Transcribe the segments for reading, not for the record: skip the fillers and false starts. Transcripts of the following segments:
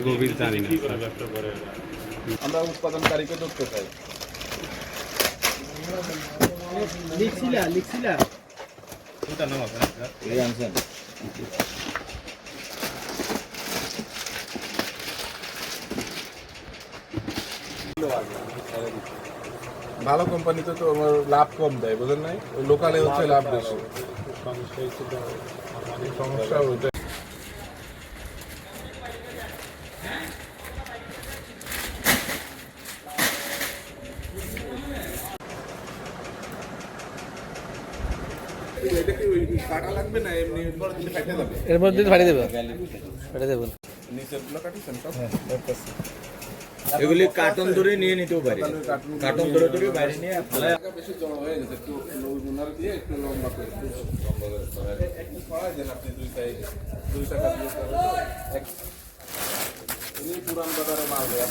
গভীর জানি না। আমরা উৎপাদনকারীকে ধরতে চাই। লিখছিলা ভালো কোম্পানিতে তো আমার লাভ কম দেয়, বুঝেন নাই? ওই লোকালে হচ্ছে লাভ বেশি। সমস্যা ওইটা। এটা কি ওই কাটা লাগবে না, এমনি ফাইটে যাবে? এর মধ্যে ফাড়ি দেবে নিচের গুলো কাটিছেন সব? এগুলি কার্টন ধরে নিয়ে নিতেও পারি, কার্টন ধরে ধরে বাইরে নিয়ে বেশি জড়ো হয়ে গেছে, একটু গুনার দিয়ে একটু লম্বা করে একটু সরাই দেন আপনি দুই সাইডে, 2 টাকা দিয়ে পুরান বাজারে মাল দেয়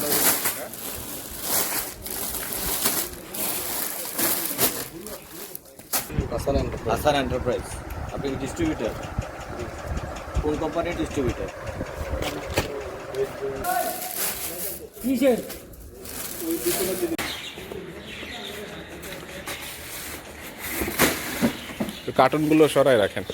আসান এন্টারপ্রাইজ। আপনি ডিস্ট্রিবিউটার, কোন কোম্পানির ডিস্ট্রিবিউটার? কার্টুনগুলো সরাই রাখেন।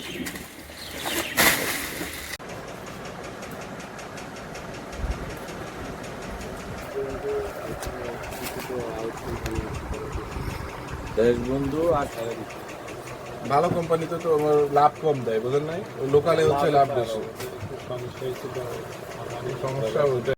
বন্ধু আর ভালো কোম্পানিতে তো আমার লাভ কম দেয়, বুঝেন নাই? ওই লোকালে হচ্ছে লাভ বেশি। সমস্যা ওইটা।